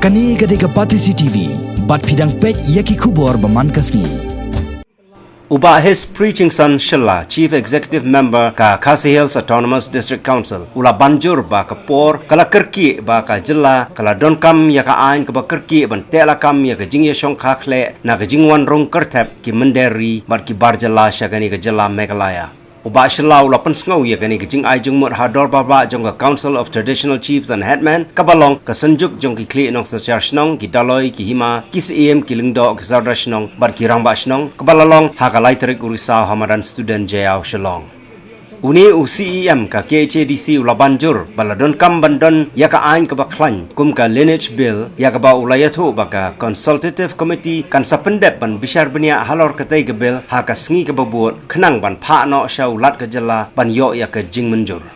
Kani gadega Pati CCTV, bat pidang pek yaki kubor bermankasni. Uba his preaching son Shilla, Chief Executive Member ka Khasi Hills Autonomous District Council, ula banjur ba ka por, kala kerki ba ka jilla, kala donkam ya ka ain ka ba kerki ban tela kam ya ka jing ya shong khakle, na ka jingwan rong kertep ki menderi, bat ki barjala syagani ka jilla Meghalaya. Uba Shilla ula pensngau ya kani ka jing ai jung mut hador baba jong ka Council of Traditional Chiefs and Headmen, ka balong ka senjuk jong ki kli nong sa shnong ki daloi ki hima, ki siem ki lingdo ki zardra shnong, bat ki rangba shnong, ka balalong ha ka laiterik urisa hamadan student jayau shalong. Uni UCEM ka KHADC ula banjur baladon kam bandon ya ka ain ka baklan kum ka lineage bill ya ka ba ulayatho ba ka consultative committee kan sa pendep ban bishar benia halor ka tay ka bill ha ka sngi ka babuot khnang ban pha no sha ulat ka jala ban yo ya ka jing manjur.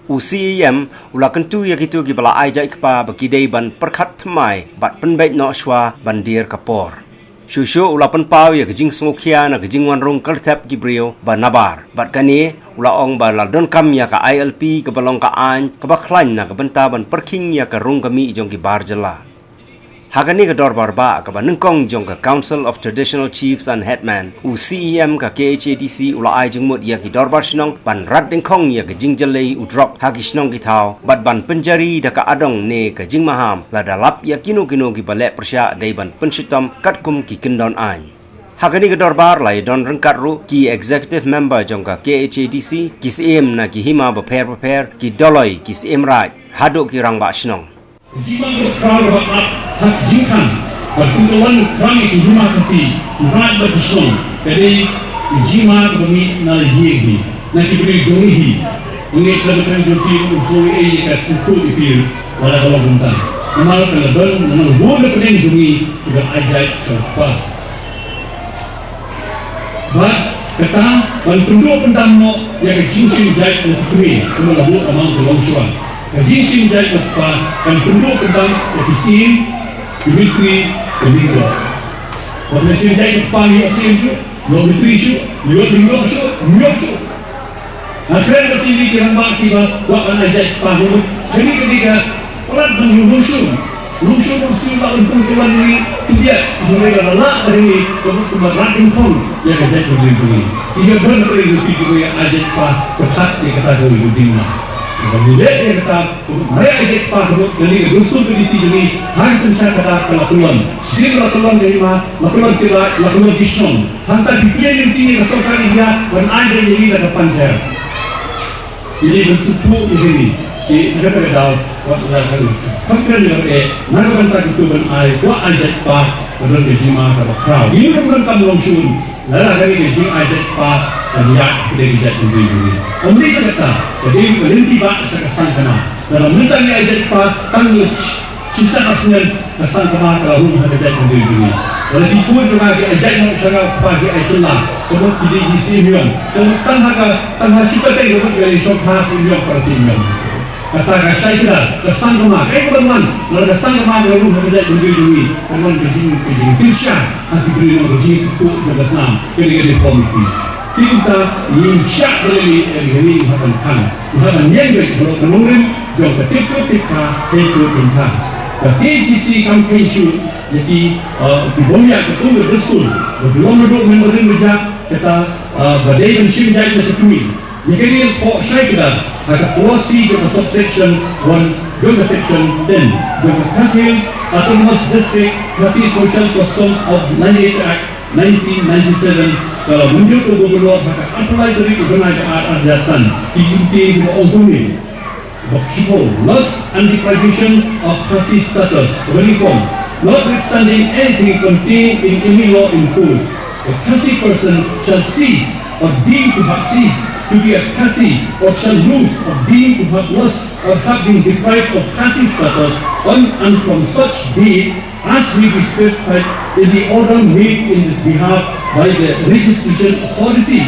UCEM ula kentu ya kitu ki bala ai jai ka ba ki dei ban perkhat thmai bat penbait no shwa ban dir ka por. Shushu ula penpau ya kejing smokia na kejing wan rong kertep gibrio ba nabar bat kani ula ong ba ladon kam ya ka ILP ke balong ka an ke baklan na ke benta ban perking ya ka rong kami jong ki barjela hagani ke dor barba ka ba nengkong jong ka Council of Traditional Chiefs and Headmen UCEM ka KHADC ula ai jeng mut ya ki dor bar snong ban rat dengkong ya ke jing jelei udrop hagi snong ki thau bat ban penjari da ka adong ne ka jing maham la dalap ya kino ki balek persya dai ban pensitam katkum ki kendon an hagani ke dorbar lai don rengkat ru ki executive member jong ka KHADC ki siem na ki hima prepare ki doloi ki siem raj haduk ki rangba snong Jiman berkral bakat hak jingkan berkuntulan kami ke rumah kasih Tuhan berkisong dari jiman kami na hiegi na kibri jonihi ungi kelebatan joki usui ei kat tuku ipir wala kalau buntan amal kelebatan menang bola pedeng jongi juga ajaib serpa bat kata ban pendua pendamno yang jinsin jait na tukri kena labu amang kelong suan Kajing jai apa kan penduk tentang efisien, Dimitri, Kelindo. Kalau mesin jai apa ni efisien tu, Dimitri tu, Dimitri tu. Akhirnya bertini kita hamba kita buat anak jai apa ni. Jadi ketika orang berlusuh lawan penjualan ini dia mereka lelah dari ini untuk merating pun yang jai berlindungi. Ia benar benar itu yang ajak apa berkat yang kata dari dunia. Kemudian dia kata, mereka ajak pahut dari rusuh beriti jadi hari sensa kata kelakuan. Sini kelakuan dari mana? Kelakuan kita, kelakuan kisong. Hantar dipilih yang tinggi kesokan dia dan ada yang ini ada panjang. Ini bersupu ini. Kita berdoa waktu lalu. Sampai dia mana bentar itu dan air. Gua ajak pah dan dijima kata kau. Ini bukan tamu langsung. Lalu hari ini ajak pah dan ya dari jatuh diri. Omni kata, jadi berhenti bak sekesan kena. Dalam mentang ajak pah tangguh sisa asnel kesan kena kalau rumah jatuh diri. Kalau dipun juga diajak nak sangat pagi ajalah. Kemudian jadi disimpan. Kemudian tangha sifat yang kemudian sokha simpan persimpan. Kata saya kira kesan kena. Kemudian kalau kesan kena kalau rumah jatuh diri. Kemudian kejing kisah. Hati beri nama kejing itu jaga senam. Kali-kali komiti. Kita insya dari ini akan kan, akan nyengir kalau kemudian jauh ketika kita. KCC campaign shoot jadi diboleh ketua bersul, berdua duduk memberin berjak kita berdaya dan simjai terkini. Jadi ini saya kira ada policy jauh subsection 1, jauh section 10, jauh Khasi Hills Autonomous District Khasi Social Custom of Lineage Act 1997 kalau muncul ke gubernur maka apply dari gubernur Arjasan diikuti diomongin Bakshiko loss and deprivation of Khasi status reform notwithstanding anything contained in any law in force a Khasi person shall cease or deem to have ceased to be a Khasi or shall lose or deem to have lost or have been deprived of Khasi status on and from such date as will be specified in the order made in this behalf by the registration authority.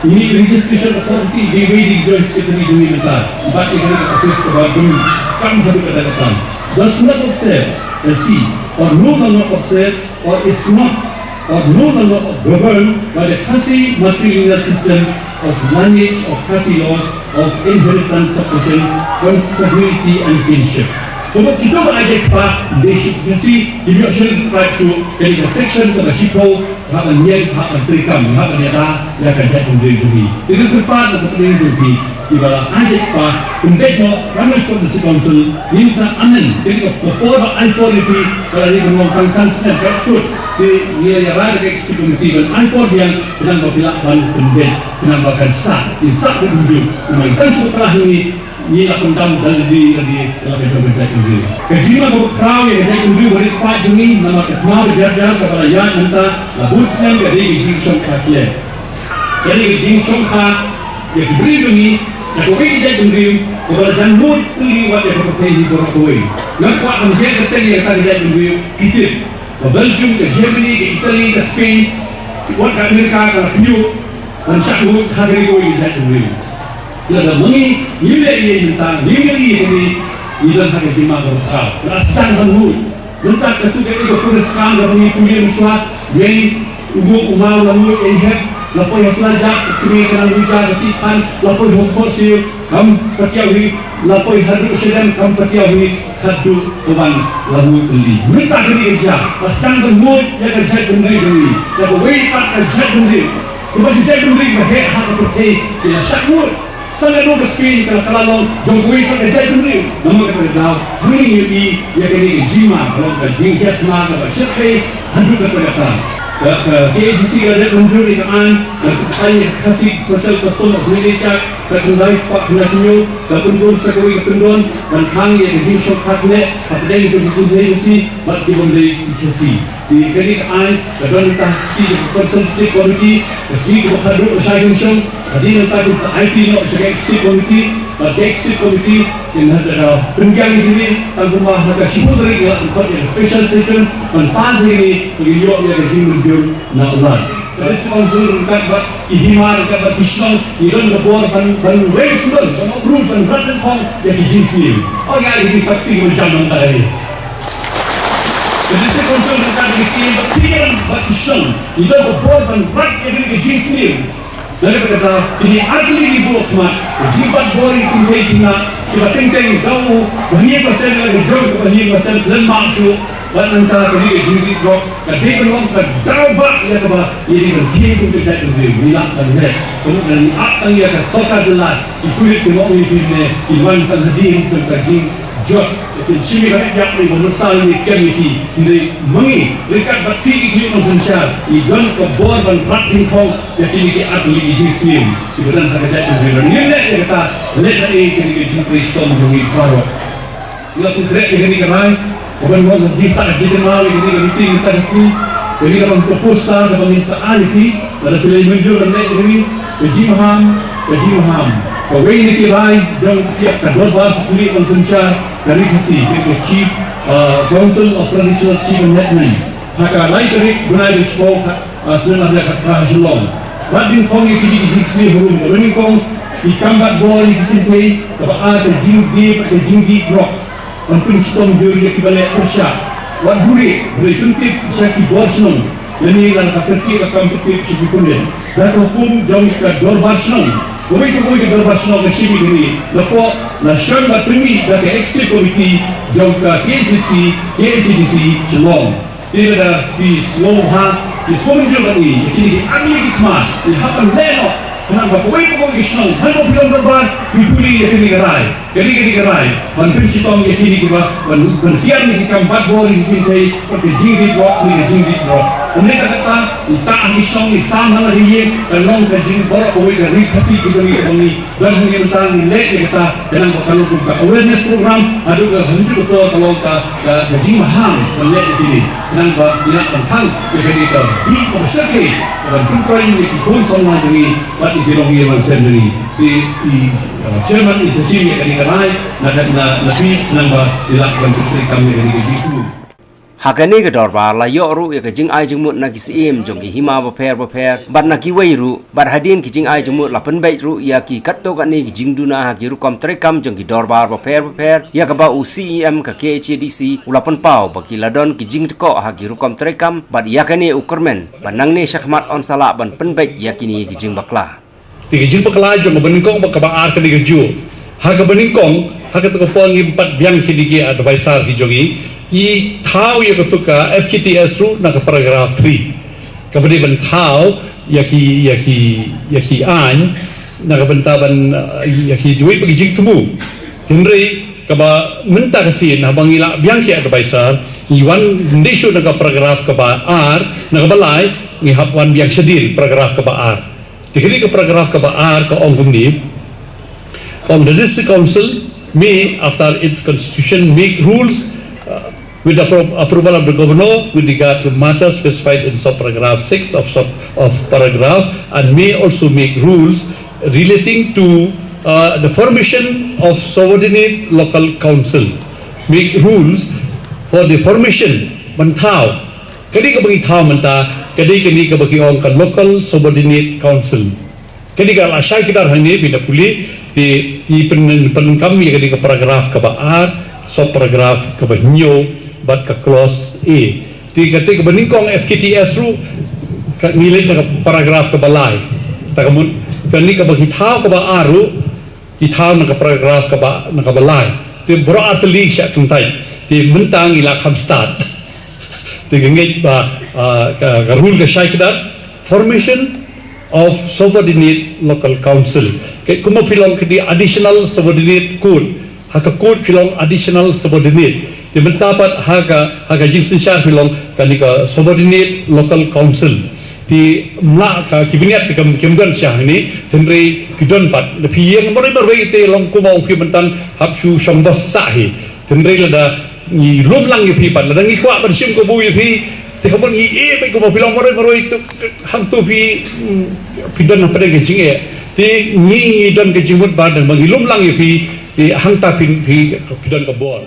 Ini registration authority di Joint Secretary Dunia Mentar. Empat ini office kebagun kami satu kata-kata. Does not observe the C or no longer observe or is not or no longer governed by the Khasi matrilineal system of lineage of Khasi laws of inheritance, succession, consanguinity and kinship. Kalau kita berada pada destinasi immigration rights dari section ke Mexico, hak menjadi hak terikam, hak menyata yang akan jadi menjadi. Dengan tepat untuk menjadi ibarat ajak pada pendekno Prime Minister Council minsa anen jadi kopor authority kalau ini mengongkang sanksi berikut di dia rada eksekutif dan authority yang sedang berpilahkan pendek menambahkan sah di sah berunjuk memainkan setelah ini ia pendam dari dalam kerja ini. Kejima berkerau yang kerja ini beri Pak Juni nama ketemu berjalan kepada yang minta labut siang dari Jingshong Kakian. Jadi Jingshong Kak yang diberi ini yang kau kerja ini kepada jangan pilih wajah kepercayaan di bawah kau. Yang kuat menjadi kerja yang kerja ini kita. Ke Belgium, ke Germany, ke Italy, ke Spain, buat ke Amerika, ke New, dan cakap hari kau kerja ini. Kalau mengi, nilai ini tentang nilai ini dalam hal jemaah berkau. Rasanya menurut, tentang ketika itu perasaan dari kuliah musuh, yang umur lalu ehab, lapor yang selajak, kemungkinan hujan, ketipan, lapor hokosir, kam petiawi, lapor hadu sedang kam petiawi, hadu kawan lalu beli. Minta kini kerja, rasanya menurut yang kerja benda ini, lalu wajib kerja benda. Kemudian kerja benda berhak hak seperti tidak sakut. Sangat luar Spain kalau Jokowi pada jadi beri, nama kepada tahu hari ini ia kini jima kalau kerja kiat mana kalau siapa hadu kepada tahu KGC ada menjadi kan saya kasih sosial person Indonesia terkendali sepak nasional terkendali sekali terkendali dan kami yang di shock hati apa yang terkendali si bagi membeli KGC di kini kan dan entah di konsentrasi komiti si hadu saya insya Hadin entah itu IT no executive committee, executive committee yang ada pengiang ini tanpa mahasiswa sipil dari yang special session dan pas ini beliau yang dijunjung nalar. Dari sponsor dekat ihimar dekat Islam, iran lebor ban western, ban group ban raten kong yang dijisi. Oh ya ini pasti berjalan tadi. Jadi sponsor dekat Islam, iran ban Islam, iran lebor ban rat yang dijisi. Lalu kata ini asli ibu mak, jibat bori tinggi tinggi, kita tinggi gaul, bahaya pasal lagi jauh bahaya pasal dan masuk, dan antara kali jibat rock, kadang belum kadang ya kaba, ini berkian untuk jadi milah dan deh, kemudian ini akan ya ke sokar jelas, ikuti kemau ini iman terjadi untuk kaji jod, jadi kami yang menguasai ini kemiti, ini mengi, mereka berpikir ini mensensyar, ikan kebor dan prating kong, jadi ini atau ini jisim, kemudian kerja itu ini yang kata, lihat ini kini kita Kristus menjadi baru, ia pun kerja ini kerai, kemudian orang jisa jadi malu ini kita kasih, ini kalau proposal dalam insaali, ada pilih muncul dan lihat ini, kejimaham. Kau ini kirai jauh tiap kedua kulit mensensyar dari kasih itu Chief Council of Traditional Chief Enactment. Haka lain dari guna dispo sudah ada kata Shalom. Radin kong itu di sini hurum. Radin kong di kambat bol di sini dapat ada jingdi rocks. Ampun stone juri kibalik Persia. Wad buri tuntip saki borsnong. Ini dalam kaki akan tuntip sebetulnya. Dan hukum jauh ke dorbarsnong. Kami berbahasa ke sini ini, lepas nasional bertemu dari executive committee jauh ke KCC, KCDC, Shalom. Ini ada di Sloha, di Sonjol ini, ini ambil hikmah, di hapan leno. Kenapa? Kami Islam, hanya bilang berbar, dipilih yang ini gerai, prinsip kami yang ini kita, berkian ini kambat bol ini kita, seperti jingdit rock, jingdit rock. Mereka kata, tak Islam ni sama lagi ye, kalau kajing borak kau ini kasih kita ni, dan hanya tentang nilai kita dalam kalau kita awareness program, ada hendak betul kalau kita kajing maham nilai ini, kenapa tidak tentang kita di proses dan kontrol ini kita semua jadi, buat ideologi yang sendiri di Jerman di sini yang digerai, nabi kenapa dilakukan sesuatu kami yang itu. Hakane ke dorba la yoru ya ke jing ai jing mut na ki im jong ki hima ba pher bat na ki wei ru bat hadin ki jing ai jing mut la pen bai ru ya ki kat to ka ni ki jing duna ha ki ru kom trekam jong ki dorba ba pher ya ka ba u CEM ka KHDC ula pen pau ba ki ladon ki jing ko ha ki ru kom trekam bat ya ka ni ukermen banang ni syahmat on sala ban pen bai ya ki ni ki jing bakla tiga jing bakla jong ben kong ba ka ba ar ka ni ju haka beningkong haka to pon ngi pat biang kidigi advisor hi jogi I thao ya ketuka FKTS ru na paragraph 3 kabadi ban thao yaki an na kabentaban yaki duit bagi jiktumu tinrei kaba menta kasin habang ila biang ki advisor iwan ndisho na paragraph kaba r na kabalay ni hapwan biang sedil paragraph kaba r tikiri ka paragraph kaba r ka ongum ni the district council may after its constitution make rules with the approval of the governor with regard to matters specified in subparagraph 6 of paragraph and may also make rules relating to the formation of subordinate local council. Make rules for the formation mantau. Kadi ka bagi tau manta, kadi ka bagi ong ka local subordinate council. Kadi ka asay kita hangni binapuli di penengkam ya kadi ka paragraph ka ba R, subparagraph ka ba nyo, bat ka clause A. Di kati ka beningkong FKTS ru nilai na paragraph ka balay. Takamun kani ka bagi tau ka ba R ru itau na paragraph ka ba na kabalay. Di bro artili siya kuntai. Di mentang ila kamstad. Di gengit ba ka rule ka siya kita formation of subordinate local council. Kaya kumo pilong kadi additional subordinate code. Haka code pilong additional subordinate. Di mentapat haka jinsin siya pilong kani ka subordinate local council. Di mla ka kibiniat di kemgan siya ini tenri kidon pat lepi yang baru ite long kumau kimentan hapsu sambas sahi tenri lada ni lom lang yu pat lada ngi kwa bersim ko bu yu te kamun ngi be ko bilang baru itu hantu pidon apa de jinge ti ngi don ke jimut badan mangi lom lang yu di hangta pidon ka bor